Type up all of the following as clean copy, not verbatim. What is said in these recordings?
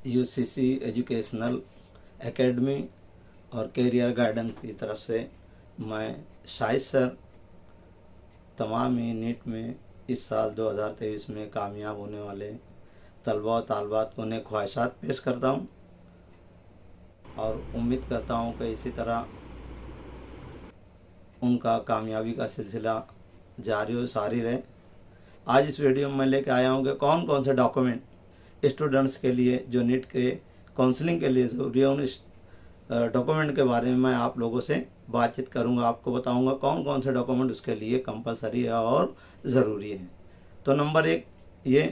UCC educational academy और career guidance की तरफ से मैं शाहिद सर तमाम ही नीट में इस साल 2023 में कामयाब होने वाले तलबा और तालबात को उन्हें ख्वाहिशात पेश करता हूँ और उम्मीद करता हूँ कि इसी तरह उनका कामयाबी का सिलसिला जारी और सारी रहे। आज इस वीडियो में मैं लेके आया हूँ कि कौन कौन से डॉक्यूमेंट स्टूडेंट्स के लिए जो नीट के काउंसलिंग के लिए ज़रूरी है, उन डॉक्यूमेंट के बारे में मैं आप लोगों से बातचीत करूंगा। आपको बताऊंगा कौन कौन से डॉक्यूमेंट उसके लिए कंपलसरी है और ज़रूरी है। तो नंबर 1 ये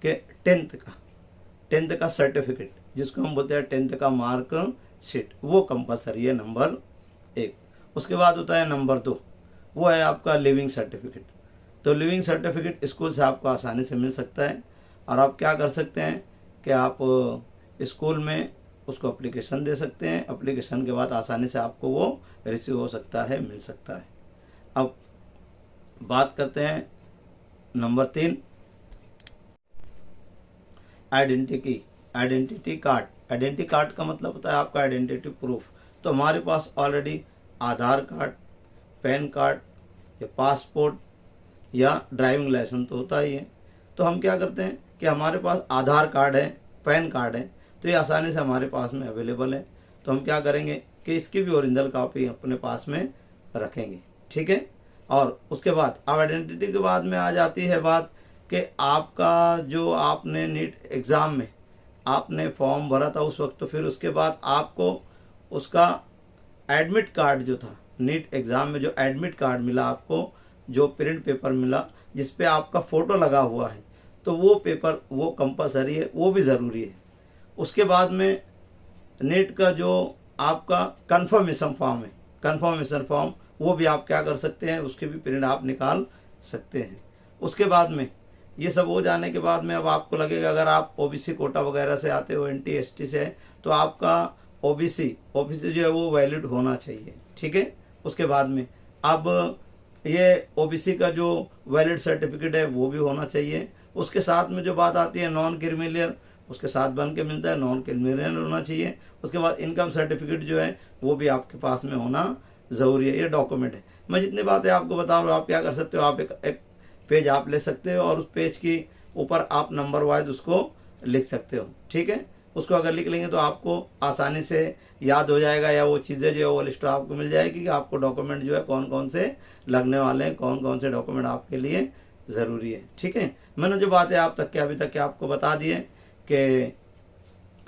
कि टेंथ का सर्टिफिकेट, जिसको हम बोलते हैं 10th का मार्क शीट, वो कंपलसरी है नंबर 1। उसके बाद होता है नंबर 2, वो है आपका लिविंग सर्टिफिकेट। तो लिविंग सर्टिफिकेट स्कूल से आपको आसानी से मिल सकता है और आप क्या कर सकते हैं कि आप स्कूल में उसको एप्लीकेशन दे सकते हैं। एप्लीकेशन के बाद आसानी से आपको वो रिसीव हो सकता है, मिल सकता है। अब बात करते हैं number 3, identity card. Identity card का मतलब होता है आपका आइडेंटिटी प्रूफ। तो हमारे पास ऑलरेडी आधार कार्ड, पैन कार्ड या पासपोर्ट या ड्राइविंग लाइसेंस तो होता ही है। तो हम क्या करते हैं कि हमारे पास आधार कार्ड है, पैन कार्ड है, तो ये आसानी से हमारे पास में अवेलेबल है। तो हम क्या करेंगे कि इसकी भी ओरिजिनल कॉपी अपने पास में रखेंगे, ठीक है। और उसके बाद अब आइडेंटिटी के बाद में आ जाती है बात कि आपका जो आपने नीट एग्ज़ाम में आपने फॉर्म भरा था उस वक्त, तो फिर उसके बाद आपको उसका एडमिट कार्ड जो था, नीट एग्ज़ाम में जो एडमिट कार्ड मिला आपको, जो प्रिंट पेपर मिला जिस पे आपका फ़ोटो लगा हुआ है, तो वो पेपर वो कंपलसरी है, वो भी ज़रूरी है। उसके बाद में नीट का जो आपका कंफर्मेशन फॉर्म है, कंफर्मेशन फॉर्म, वो भी आप क्या कर सकते हैं, उसके भी प्रिंट आप निकाल सकते हैं। उसके बाद में ये सब हो जाने के बाद में अब आपको लगेगा अगर आप ओबीसी कोटा वगैरह से आते हो, एनटी एसटी से, तो आपका ओबीसी जो है वो वैलिड होना चाहिए, ठीक है। उसके बाद में अब ये ओबीसी का जो वैलिड सर्टिफिकेट है वो भी होना चाहिए। उसके साथ में जो बात आती है नॉन क्रिमिलियर, उसके साथ बन के मिलता है, नॉन क्रिमिलियर होना चाहिए। उसके बाद इनकम सर्टिफिकेट जो है वो भी आपके पास में होना ज़रूरी है। ये डॉक्यूमेंट है। मैं जितनी बातें आपको बता रहा हूँ, आप क्या कर सकते हो, आप एक पेज आप ले सकते हो और उस पेज की ऊपर आप नंबर वाइज उसको लिख सकते हो, ठीक है। उसको अगर लिख लेंगे तो आपको आसानी से याद हो जाएगा, या वो चीज़ें जो है वो लिस्ट आपको मिल जाएगी कि आपको डॉक्यूमेंट जो है कौन कौन से लगने वाले हैं, कौन कौन से डॉक्यूमेंट आपके लिए ज़रूरी है, ठीक है। मैंने जो बातें आप तक के अभी तक के आपको बता दिए कि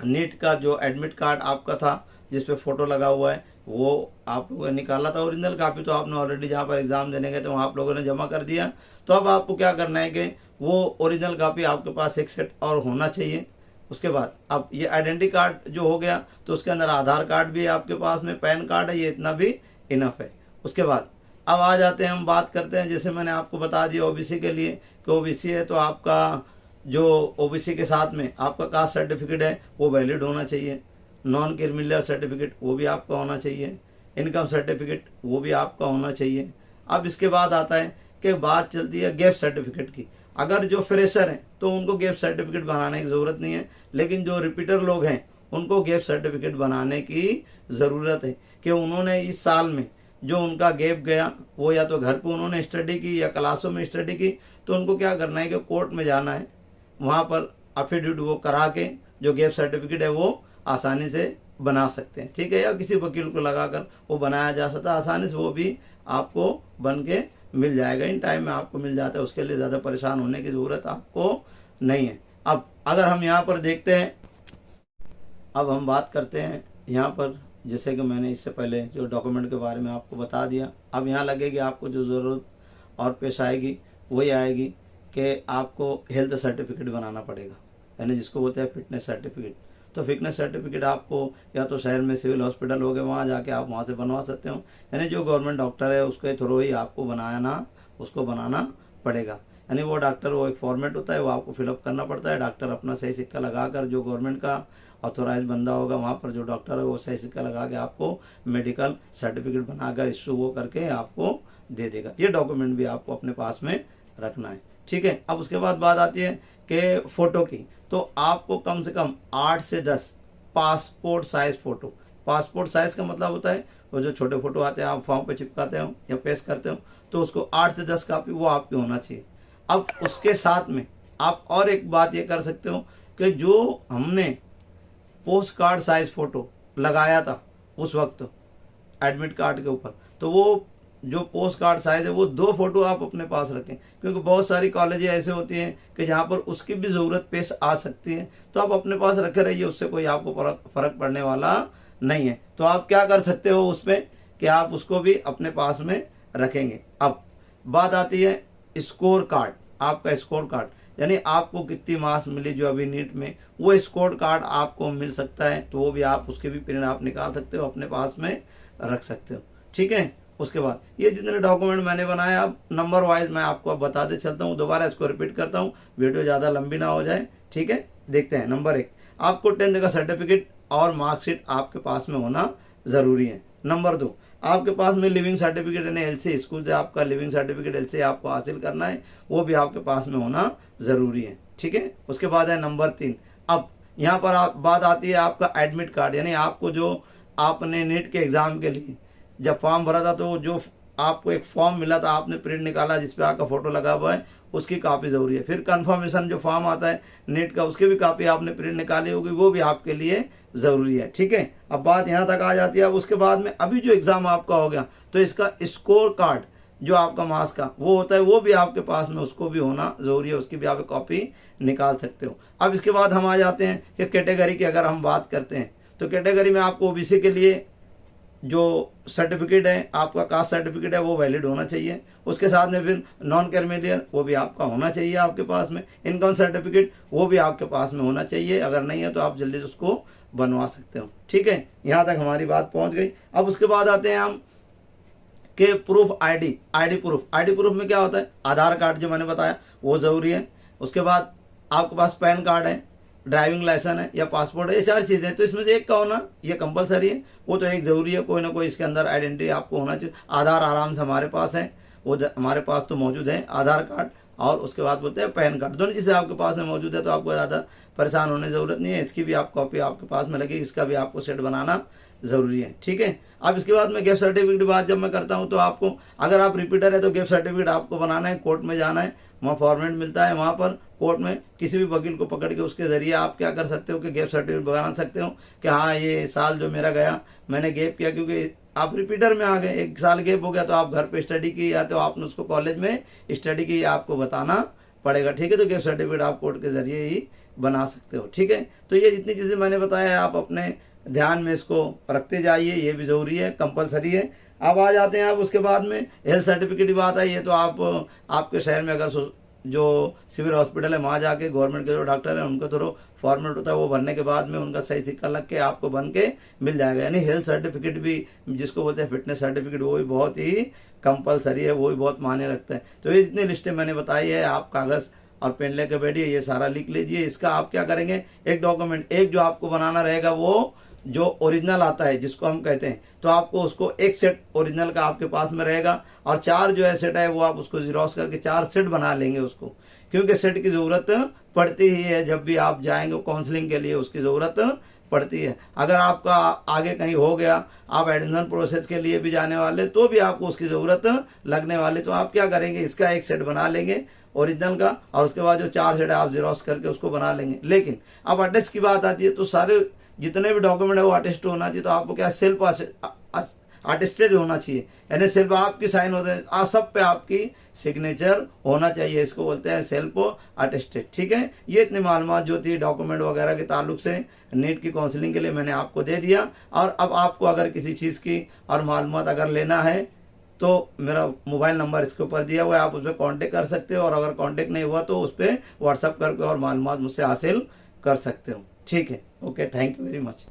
नीट का जो एडमिट कार्ड आपका था जिस पे फ़ोटो लगा हुआ है, वो आप लोगों ने निकाला था ओरिजिनल कॉपी, तो आपने ऑलरेडी जहाँ पर एग्ज़ाम देने गए थे वहाँ आप लोगों ने जमा कर दिया। तो अब आपको क्या करना है कि वो ओरिजिनल कॉपी आपके पास एक सेट और होना चाहिए। उसके बाद अब ये आइडेंटिटी कार्ड जो हो गया, तो उसके अंदर आधार कार्ड भी है आपके पास में, पैन कार्ड है, ये इतना भी इनफ है। उसके बाद अब आ जाते हैं, हम बात करते हैं, जैसे मैंने आपको बता दिया ओबीसी के लिए कि ओबीसी है तो आपका जो ओबीसी के साथ में आपका कास्ट सर्टिफिकेट है वो वैलिड होना चाहिए, नॉन क्रिमिनल सर्टिफिकेट वो भी आपका होना चाहिए, इनकम सर्टिफिकेट वो भी आपका होना चाहिए। अब इसके बाद आता है कि बात चलती है गैप सर्टिफिकेट की। अगर जो फ्रेशर हैं तो उनको गैप सर्टिफिकेट बनाने की ज़रूरत नहीं है, लेकिन जो रिपीटर लोग हैं उनको गैप सर्टिफिकेट बनाने की ज़रूरत है कि उन्होंने इस साल में जो उनका गैप गया वो या तो घर पे उन्होंने स्टडी की या क्लासों में स्टडी की, तो उनको क्या करना है कि कोर्ट में जाना है, वहाँ पर एफिडेविट वो करा के जो गैप सर्टिफिकेट है वो आसानी से बना सकते हैं, ठीक है। या किसी वकील को लगाकर वो बनाया जा सकता है आसानी से, वो भी आपको बन के मिल जाएगा, इन टाइम में आपको मिल जाता है। उसके लिए ज़्यादा परेशान होने की ज़रूरत आपको नहीं है। अब अगर हम यहाँ पर देखते हैं, अब हम बात करते हैं यहाँ पर, जैसे कि मैंने इससे पहले जो डॉक्यूमेंट के बारे में आपको बता दिया, अब यहाँ लगेगी आपको जो ज़रूरत और पेश आएगी वही आएगी कि आपको हेल्थ सर्टिफिकेट बनाना पड़ेगा, यानी जिसको बोलते हैं फिटनेस सर्टिफिकेट। तो फिटनेस सर्टिफिकेट आपको या तो शहर में सिविल हॉस्पिटल हो गए वहाँ जाके आप वहाँ से बनवा सकते हो, यानी जो गवर्नमेंट डॉक्टर है उसके थ्रू ही आपको उसको बनाना पड़ेगा। यानी वो डॉक्टर, वो एक फॉर्मेट होता है, वो आपको फिलअप करना पड़ता है। डॉक्टर अपना सही सिक्का लगाकर, जो गवर्नमेंट का ऑथोराइज बंदा होगा वहाँ पर जो डॉक्टर है वो सही सिक्का लगा के आपको मेडिकल सर्टिफिकेट बनाकर इशू वो करके आपको दे देगा। ये डॉक्यूमेंट भी आपको अपने पास में रखना है, ठीक है। अब उसके बाद बात आती है कि फ़ोटो की। तो आपको कम से कम 8 से 10 passport size photo, passport size का मतलब होता है वो जो छोटे फोटो आते हैं आप फॉर्म पे चिपकाते हो या पेस्ट करते हो, तो उसको 8 से 10 कापी वो आपकी होना चाहिए। अब उसके साथ में आप और एक बात ये कर सकते हो कि जो हमने पोस्ट कार्ड साइज फोटो लगाया था उस वक्त एडमिट कार्ड के ऊपर, तो वो जो पोस्ट कार्ड साइज है वो 2 फोटो आप अपने पास रखें, क्योंकि बहुत सारी कॉलेजें ऐसे होती हैं कि जहाँ पर उसकी भी ज़रूरत पेश आ सकती है, तो आप अपने पास रखे रहिए, उससे कोई आपको फर्क पड़ने वाला नहीं है। तो आप क्या कर सकते हो उसमें कि आप उसको भी अपने पास में रखेंगे। अब बात आती है स्कोर कार्ड, आपका स्कोर कार्ड यानी आपको कितनी मार्क्स मिली जो अभी नीट में, वो स्कोर कार्ड आपको मिल सकता है, तो वो भी आप उसके भी प्रिंट आप निकाल सकते हो, अपने पास में रख सकते हो। ठीक है, उसके बाद ये जितने डॉक्यूमेंट मैंने बनाया अब नंबर वाइज मैं आपको अब बताते चलता हूँ, दोबारा इसको रिपीट करता हूँ, वीडियो ज़्यादा लंबी ना हो जाए। ठीक है, देखते हैं। नंबर 1, आपको 10th का सर्टिफिकेट और मार्कशीट आपके पास में होना ज़रूरी है। नंबर 2, आपके पास में लिविंग सर्टिफिकेट यानी एलसी, स्कूल से आपका लिविंग सर्टिफिकेट एलसी आपको हासिल करना है, वो भी आपके पास में होना ज़रूरी है। ठीक है, उसके बाद है नंबर 3, अब यहाँ पर आप बात आती है आपका एडमिट कार्ड, यानी आपको जो आपने नीट के एग्ज़ाम के लिए जब फॉर्म भरा था तो जो आपको एक फॉर्म मिला था आपने प्रिंट निकाला जिसपे आपका फोटो लगा हुआ है, उसकी कापी जरूरी है। फिर कंफर्मेशन जो फॉर्म आता है नीट का, उसकी भी कापी आपने प्रिंट निकाली होगी, वो भी आपके लिए जरूरी है। ठीक है, अब बात यहाँ तक आ जाती है। अब उसके बाद में अभी जो एग्जाम आपका हो गया तो इसका स्कोर कार्ड जो आपका मार्क्स का वो होता है वो भी आपके पास में उसको भी होना जरूरी है, उसकी भी आप कॉपी निकाल सकते हो। अब इसके बाद हम आ जाते हैं कि कैटेगरी की अगर हम बात करते हैं तो कैटेगरी में आपको ओबीसी के लिए जो सर्टिफिकेट है आपका कास्ट सर्टिफिकेट है वो वैलिड होना चाहिए, उसके साथ में फिर नॉन क्रिमिलियर वो भी आपका होना चाहिए आपके पास में, इनकम सर्टिफिकेट वो भी आपके पास में होना चाहिए, अगर नहीं है तो आप जल्दी से उसको बनवा सकते हो। ठीक है, यहाँ तक हमारी बात पहुंच गई। अब उसके बाद आते हैं हम के प्रूफ आईडी प्रूफ में क्या होता है, आधार कार्ड जो मैंने बताया वो जरूरी है, उसके बाद आपके पास पैन कार्ड है, ड्राइविंग लाइसेंस है या पासपोर्ट है, ये 4 चीजें हैं, तो इसमें से एक का होना ये कंपलसरी है, वो तो एक जरूरी है, कोई ना कोई इसके अंदर आइडेंटिटी आपको होना चाहिए। आधार आराम से हमारे पास है, वो हमारे पास तो मौजूद है आधार कार्ड, और उसके बाद बोलते हैं पैन कार्ड, दोनों चीजें आपके पास में मौजूद है, तो आपको ज्यादा परेशान होने की जरूरत नहीं है, इसकी भी आप कॉपी आपके पास में लगेगी, इसका भी आपको सेट बनाना जरूरी है। ठीक है, अब इसके बाद में गैप सर्टिफिकेट की बात जब मैं करता हूं तो आपको अगर आप रिपीटर है तो गैप सर्टिफिकेट आपको बनाना है, कोर्ट में जाना है, वहाँ फॉर्मेट मिलता है, वहां पर कोर्ट में किसी भी वकील को पकड़ के उसके जरिए आप क्या कर सकते हो कि गैप सर्टिफिकेट बना सकते हो कि हाँ ये साल जो मेरा गया मैंने गैप किया, क्योंकि आप रिपीटर में आ गए, 1 साल गैप हो गया तो आप घर पे स्टडी की या तो आपने उसको कॉलेज में स्टडी की, आपको बताना पड़ेगा। ठीक है, तो गैप सर्टिफिकेट आप कोर्ट के जरिए ही बना सकते हो। ठीक है, तो ये जितनी चीजें मैंने बताया है आप अपने ध्यान में इसको रखते जाइए, ये भी जरूरी है, कंपलसरी है। अब आ जाते हैं आप उसके बाद में हेल्थ सर्टिफिकेट की बात आई है, तो आप आपके शहर में अगर जो सिविल हॉस्पिटल है वहाँ जाके गवर्नमेंट के जो डॉक्टर है उनका थोड़ा फॉर्मेट होता है, वो भरने के बाद में उनका सही सिक्का लग के आपको बन के मिल जाएगा। यानी हेल्थ सर्टिफिकेट भी जिसको बोलते हैं फिटनेस सर्टिफिकेट, वो भी बहुत ही कंपलसरी है, वो भी बहुत मायने रखता है। तो ये जितनी लिस्टें मैंने बताई है आप कागज और पेन लेके बैठिए, ये सारा लिख लीजिए। इसका आप क्या करेंगे, एक डॉक्यूमेंट एक जो आपको बनाना रहेगा वो जो ओरिजिनल आता है जिसको हम कहते हैं, तो आपको उसको एक सेट ओरिजिनल का आपके पास में रहेगा, और 4 जो है सेट है वो आप उसको जीरोक्स करके 4 सेट बना लेंगे उसको, क्योंकि सेट की जरूरत पड़ती ही है, जब भी आप जाएंगे काउंसलिंग के लिए उसकी जरूरत पड़ती है। अगर आपका आगे कहीं हो गया, आप एडमिशन प्रोसेस के लिए भी जाने वाले तो भी आपको उसकी जरूरत लगने वाली, तो आप क्या करेंगे, इसका एक सेट बना लेंगे ओरिजिनल का, और उसके बाद जो 4 सेट है आप जीरोक्स करके उसको बना लेंगे। लेकिन अब अटेस्ट की बात आती है तो सारे जितने भी डॉक्यूमेंट है वो अटेस्ट होना चाहिए, तो आपको क्या सेल्फ अटेस्टेड होना चाहिए, यानी सिर्फ आपकी साइन होते हैं, सब पे आपकी सिग्नेचर होना चाहिए, इसको बोलते हैं सेल्फ अटेस्टेड। ठीक है, ये इतनी मालूमात जो थी डॉक्यूमेंट वगैरह के ताल्लुक से नीट की काउंसलिंग के लिए मैंने आपको दे दिया। और अब आपको अगर किसी चीज की और मालूमात अगर लेना है तो मेरा मोबाइल नंबर इसके ऊपर दिया हुआ है, आप उस पर कॉन्टेक्ट कर सकते हो, और अगर कॉन्टेक्ट नहीं हुआ तो उस पर व्हाट्सअप करके और मालूमात मुझसे हासिल कर सकते हो। ठीक है, okay, thank you very much.